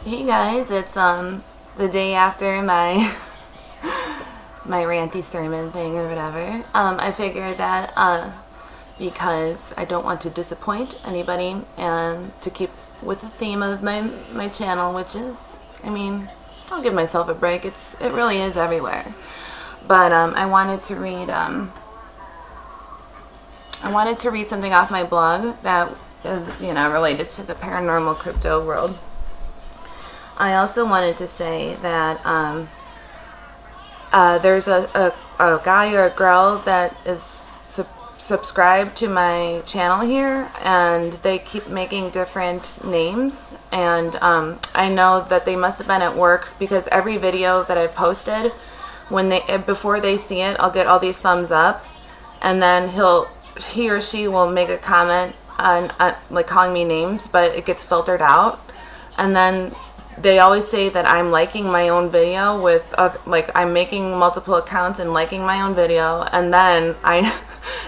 Hey guys, it's the day after my my ranty sermon thing or whatever. I figured that because I don't want to disappoint anybody and to keep with the theme of my channel, which is, I mean, I'll give myself a break. It really is everywhere. But I wanted to read something off my blog that is, related to the paranormal crypto world. I also wanted to say that there's a guy or a girl that is subscribed to my channel here, and they keep making different names, and I know that they must have been at work, because every video that I've posted, before they see it, I'll get all these thumbs up, and then he or she will make a comment on like calling me names, but it gets filtered out, and then they always say that I'm liking my own video with, like, I'm making multiple accounts and liking my own video, and then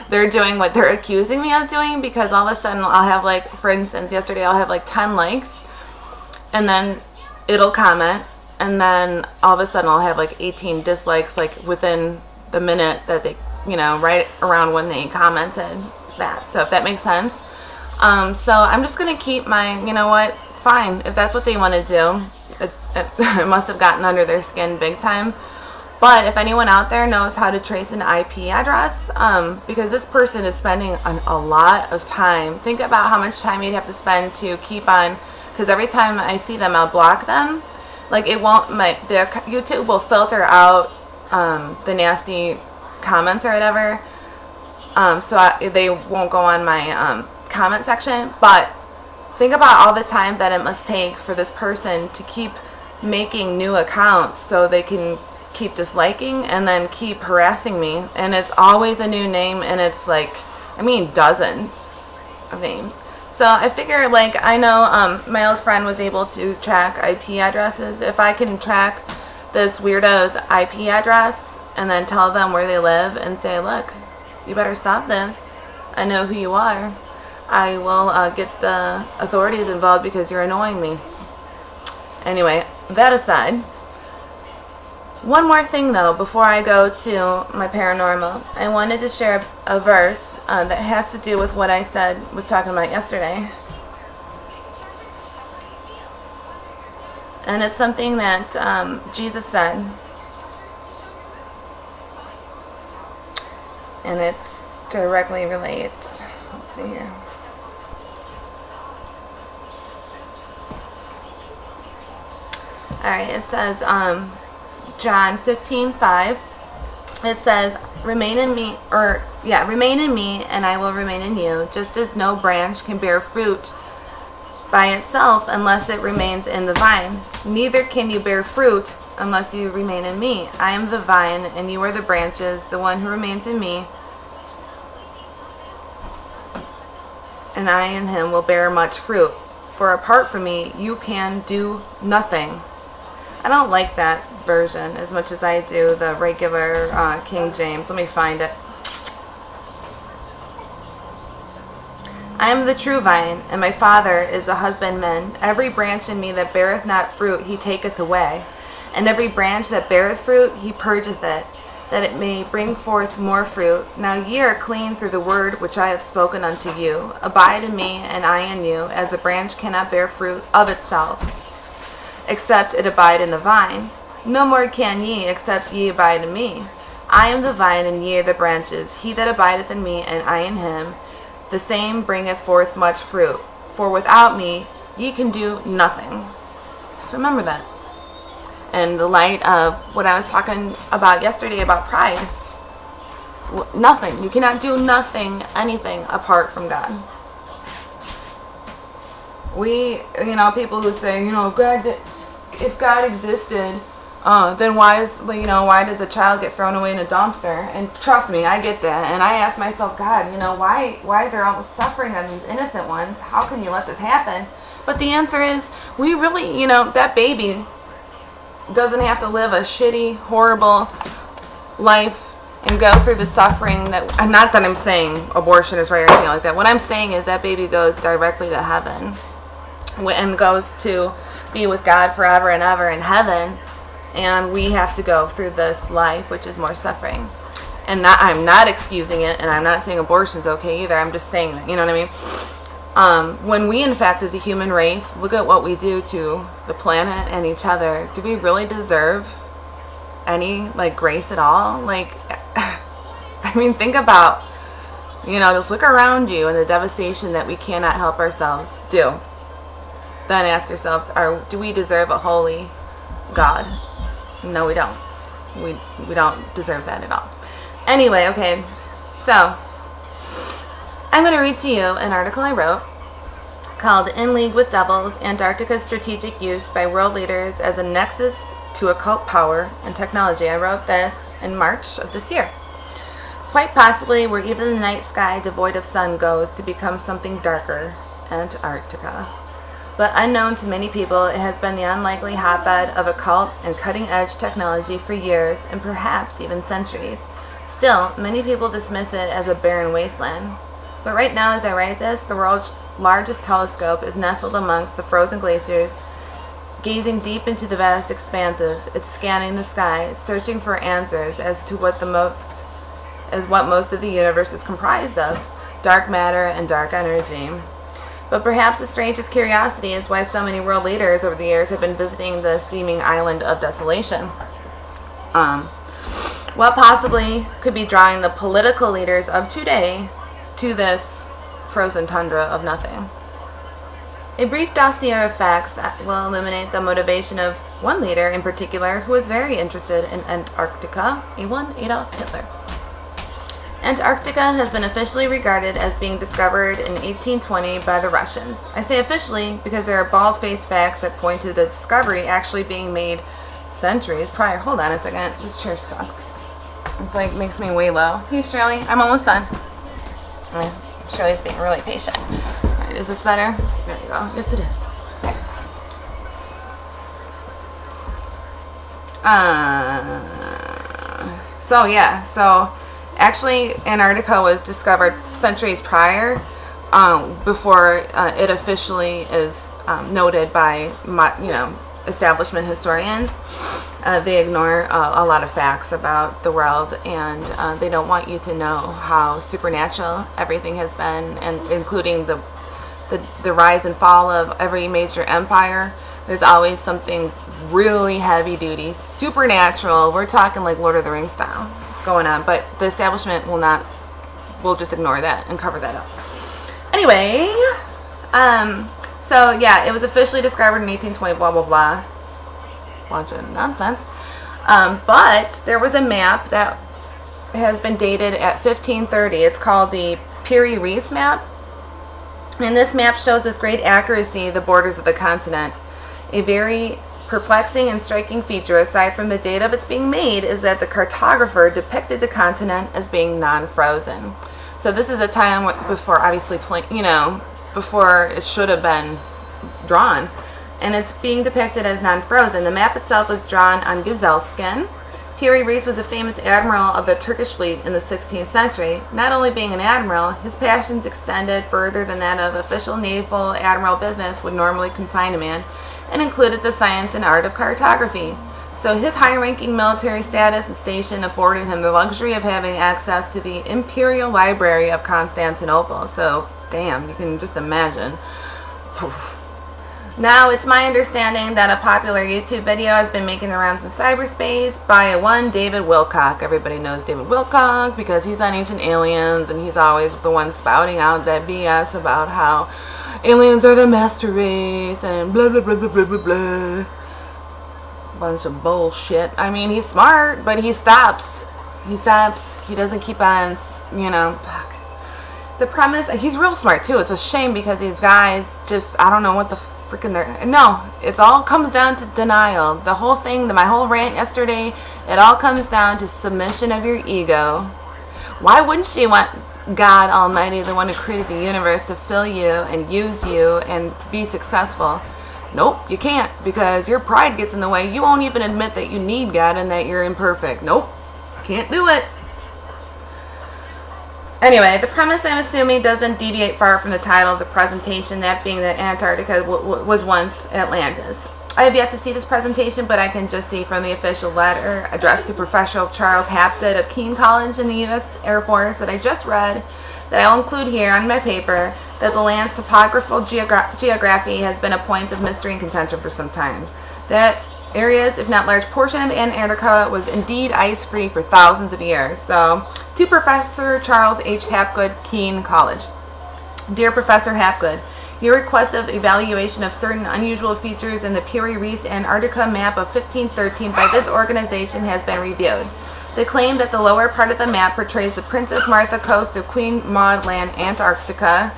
they're doing what they're accusing me of doing, because all of a sudden I'll have, like, for instance, yesterday I'll have like 10 likes, and then it'll comment, and then all of a sudden I'll have like 18 dislikes, like within the minute that they, right around when they commented that. So if that makes sense. So I'm just gonna keep my, fine, if that's what they want to do. It must have gotten under their skin big time. But if anyone out there knows how to trace an IP address, because this person is spending a lot of time. Think about how much time you'd have to spend to keep on, because every time I see them, I'll block them. Like, the YouTube will filter out the nasty comments or whatever, they won't go on my comment section. But think about all the time that it must take for this person to keep making new accounts so they can keep disliking and then keep harassing me. And it's always a new name, and it's like, dozens of names. So I figure, like, I know my old friend was able to track IP addresses. If I can track this weirdo's IP address and then tell them where they live and say, look, you better stop this. I know who you are. I will get the authorities involved because you're annoying me. Anyway, that aside, one more thing though before I go to my paranormal. I wanted to share a verse that has to do with what I was talking about yesterday. And it's something that Jesus said. And it directly relates. Let's see here. Alright, it says, John 15:5. It says, remain in me, and I will remain in you, just as no branch can bear fruit by itself unless it remains in the vine. Neither can you bear fruit unless you remain in me. I am the vine, and you are the branches. The one who remains in me, and I in him, will bear much fruit. For apart from me, you can do nothing. I don't like that version as much as I do the regular King James. Let me find it. I am the true vine, and my Father is a husbandman. Every branch in me that beareth not fruit, he taketh away. And every branch that beareth fruit, he purgeth it, that it may bring forth more fruit. Now ye are clean through the word which I have spoken unto you. Abide in me, and I in you, as the branch cannot bear fruit of itself, except it abide in the vine. No more can ye, except ye abide in me. I am the vine, and ye are the branches. He that abideth in me, and I in him, the same bringeth forth much fruit. For without me ye can do nothing. So remember that. In the light of what I was talking about yesterday about pride. Nothing. You cannot do anything apart from God. People who say, if God existed, then why does a child get thrown away in a dumpster? And trust me, I get that. And I ask myself, God, why is there all this suffering on these innocent ones? How can you let this happen? But the answer is, we really, that baby doesn't have to live a shitty, horrible life and go through the suffering that, not that I'm saying abortion is right or anything like that. What I'm saying is that baby goes directly to heaven and goes to be with God forever and ever in heaven, and we have to go through this life, which is more suffering. And I'm not excusing it, and I'm not saying abortion's okay either. I'm just saying that, you know what I mean? When we, in fact, as a human race, look at what we do to the planet and each other, do we really deserve any, like, grace at all? Like, I mean, think about, you know, just look around you and the devastation that we cannot help ourselves do. Then ask yourself, do we deserve a holy God? No, we don't. We don't deserve that at all. Anyway, okay, so I'm going to read to you an article I wrote called In League with Devils, Antarctica's Strategic Use by World Leaders as a Nexus to Occult Power and Technology. I wrote this in March of this year. Quite possibly where even the night sky devoid of sun goes to become something darker, Antarctica. But unknown to many people, it has been the unlikely hotbed of occult and cutting-edge technology for years and perhaps even centuries. Still, many people dismiss it as a barren wasteland. But right now, as I write this, the world's largest telescope is nestled amongst the frozen glaciers, gazing deep into the vast expanses. It's scanning the sky, searching for answers as to what most of the universe is comprised of, dark matter and dark energy. But perhaps the strangest curiosity is why so many world leaders over the years have been visiting the seeming island of desolation. What possibly could be drawing the political leaders of today to this frozen tundra of nothing? A brief dossier of facts will illuminate the motivation of one leader in particular who was very interested in Antarctica, one Adolf Hitler. Antarctica has been officially regarded as being discovered in 1820 by the Russians. I say officially because there are bald-faced facts that point to the discovery actually being made centuries prior. Hold on a second. This chair sucks. It's like makes me way low. Hey Shirley, I'm almost done. Shirley's being really patient. Alright, is this better? There you go. Yes, it is. So actually Antarctica was discovered centuries prior, before it officially is noted by establishment historians. They ignore a lot of facts about the world, and they don't want you to know how supernatural everything has been, and including the rise and fall of every major empire. There's always something really heavy duty, supernatural. We're talking like Lord of the Rings style going on, but the establishment will just ignore that and cover that up. Anyway, so yeah, it was officially discovered in 1820, blah, blah, blah. Bunch of nonsense. But there was a map that has been dated at 1530. It's called the Piri Reis map. And this map shows with great accuracy the borders of the continent. A very perplexing and striking feature, aside from the date of its being made, is that the cartographer depicted the continent as being non-frozen. So this is a time before, obviously, before it should have been drawn. And it's being depicted as non-frozen. The map itself was drawn on gazelle skin. Piri Reis was a famous admiral of the Turkish fleet in the 16th century. Not only being an admiral, his passions extended further than that of official naval admiral business would normally confine a man, and included the science and art of cartography. So his high-ranking military status and station afforded him the luxury of having access to the Imperial Library of Constantinople. So, damn, you can just imagine. Now, it's my understanding that a popular YouTube video has been making the rounds in cyberspace by one David Wilcock. Everybody knows David Wilcock because he's on Ancient Aliens, and he's always the one spouting out that BS about how aliens are the master race and blah, blah, blah, blah, blah, blah, blah. Bunch of bullshit. I mean, he's smart, but he stops. He stops. He doesn't keep on, fuck. The premise, he's real smart too. It's a shame because these guys just, I don't know what the freaking they're, no, it's all comes down to denial. The whole thing, my whole rant yesterday, it all comes down to submission of your ego. Why wouldn't you want God Almighty, the one who created the universe, to fill you and use you and be successful? Nope, you can't, because your pride gets in the way. You won't even admit that you need God and that you're imperfect. Nope, can't do it. Anyway, the premise, I'm assuming, doesn't deviate far from the title of the presentation, that being that Antarctica was once Atlantis. I have yet to see this presentation, but I can just see from the official letter addressed to Professor Charles Hapgood of Keene College in the U.S. Air Force that I just read, that I'll include here on my paper, that the land's topographical geography has been a point of mystery and contention for some time. That areas, if not large portion of Antarctica, was indeed ice-free for thousands of years. So, to Professor Charles H. Hapgood, Keene College. Dear Professor Hapgood, your request of evaluation of certain unusual features in the Piri Reis Antarctica map of 1513 by this organization has been reviewed. The claim that the lower part of the map portrays the Princess Martha coast of Queen Maud Land, Antarctica,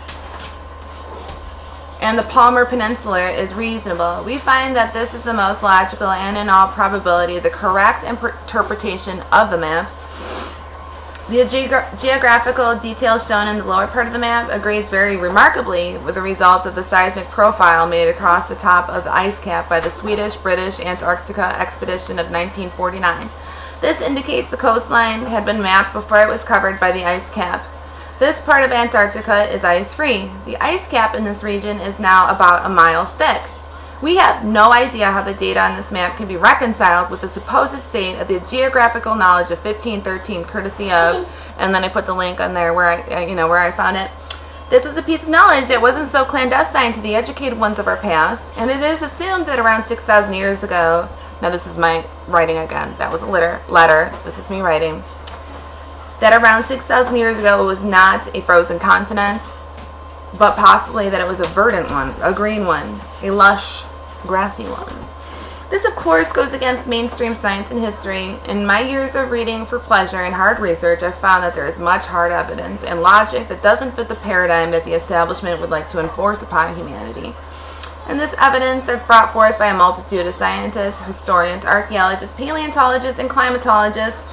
and the Palmer Peninsula is reasonable. We find that this is the most logical and in all probability the correct interpretation of the map. The geographical details shown in the lower part of the map agrees very remarkably with the results of the seismic profile made across the top of the ice cap by the Swedish-British Antarctica expedition of 1949. This indicates the coastline had been mapped before it was covered by the ice cap. This part of Antarctica is ice-free. The ice cap in this region is now about a mile thick. We have no idea how the data on this map can be reconciled with the supposed state of the geographical knowledge of 1513, courtesy of, and then I put the link on there where I found it. This was a piece of knowledge that wasn't so clandestine to the educated ones of our past, and it is assumed that around 6,000 years ago, now this is my writing again, that was a letter, this is me writing, that around 6,000 years ago it was not a frozen continent, but possibly that it was a verdant one, a green one, a lush, grassy one. This, of course, goes against mainstream science and history. In my years of reading for pleasure and hard research, I've found that there is much hard evidence and logic that doesn't fit the paradigm that the establishment would like to enforce upon humanity. And this evidence that's brought forth by a multitude of scientists, historians, archaeologists, paleontologists, and climatologists,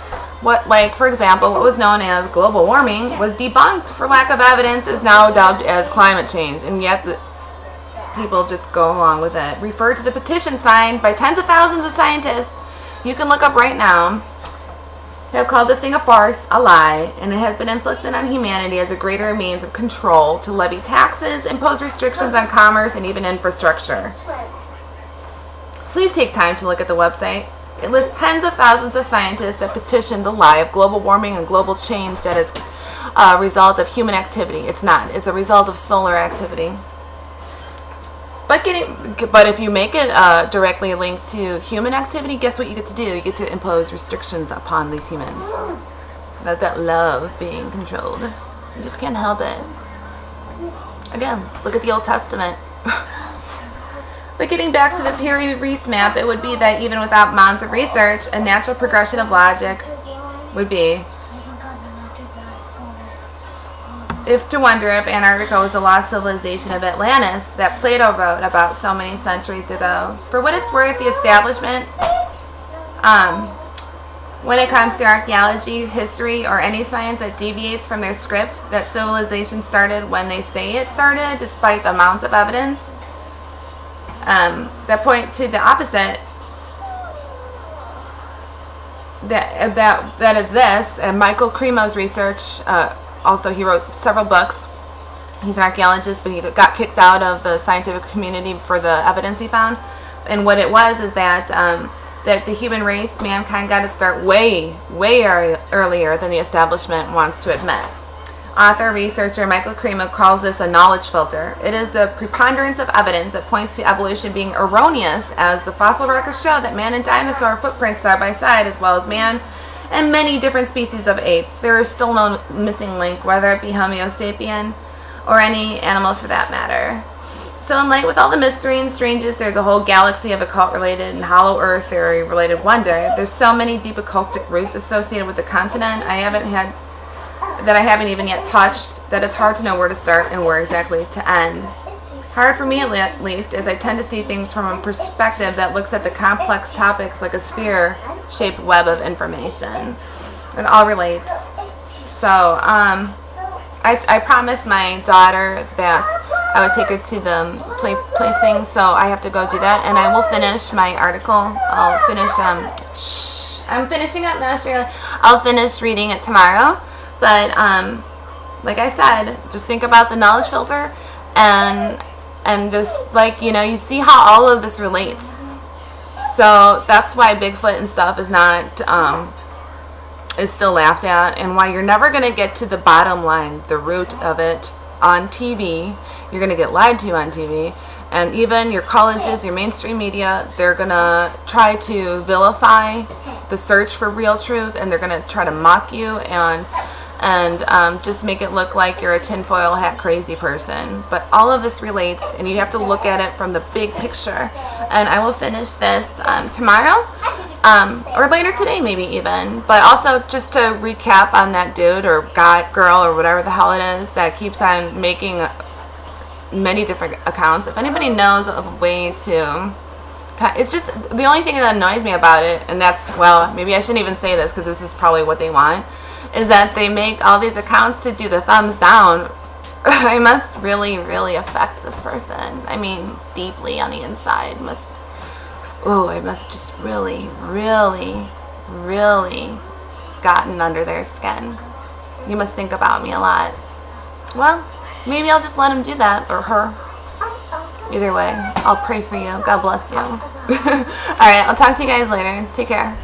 for example, what was known as global warming was debunked for lack of evidence, is now dubbed as climate change, and yet people just go along with it. Refer to the petition signed by tens of thousands of scientists. You can look up right now. They have called the thing a farce, a lie, and it has been inflicted on humanity as a greater means of control to levy taxes, impose restrictions on commerce, and even infrastructure. Please take time to look at the website. It lists tens of thousands of scientists that petitioned the lie of global warming and global change that is a result of human activity. It's not. It's a result of solar activity. But if you make it directly linked to human activity, guess what you get to do? You get to impose restrictions upon these humans that love being controlled. You just can't help it. Again, look at the Old Testament. But getting back to the Piri Reis map, it would be that even without mounds of research, a natural progression of logic would be to wonder if Antarctica was a lost civilization of Atlantis that Plato wrote about so many centuries ago. For what it's worth, the establishment, when it comes to archaeology, history, or any science that deviates from their script, that civilization started when they say it started, despite the amounts of evidence that point to the opposite, that is this. And Michael Cremo's research, also he wrote several books. He's an archaeologist, but he got kicked out of the scientific community for the evidence he found. And what it was is that that the human race, mankind, got to start way earlier than the establishment wants to admit. Author, researcher Michael Cremo calls this a knowledge filter. It is the preponderance of evidence that points to evolution being erroneous, as the fossil records show that man and dinosaur footprints side by side, as well as man and many different species of apes. There is still no missing link, whether it be Homo sapien or any animal for that matter. So in light with all the mystery and strangeness, there's a whole galaxy of occult-related and hollow earth theory-related wonder. There's so many deep occultic roots associated with the continent I haven't even yet touched, that it's hard to know where to start and where exactly to end. Hard for me at least, as I tend to see things from a perspective that looks at the complex topics like a sphere-shaped web of information. It all relates. So, I promised my daughter that I would take her to the place things, so I have to go do that, and I will finish my article. I'll finish, I'm finishing up now, Shirley. I'll finish reading it tomorrow. But like I said, just think about the knowledge filter, and just you see how all of this relates. So that's why Bigfoot and stuff is not is still laughed at, and why you're never going to get to the bottom line, the root of it, on TV. You're going to get lied to on TV. And even your colleges, your mainstream media, they're going to try to vilify the search for real truth, and they're going to try to mock you and just make it look like you're a tinfoil hat crazy person. But all of this relates, and you have to look at it from the big picture. And I will finish this tomorrow, or later today maybe even. But also just to recap on that dude or guy, girl, or whatever the hell it is that keeps on making many different accounts. If anybody knows of a way to, it's just the only thing that annoys me about it, and that's, well, maybe I shouldn't even say this because this is probably what they want, is that they make all these accounts to do the thumbs down. I must really, really affect this person. I mean, deeply on the inside. I must just really, really, really gotten under their skin. You must think about me a lot. Well, maybe I'll just let him do that, or her. Either way, I'll pray for you. God bless you. Alright, I'll talk to you guys later. Take care.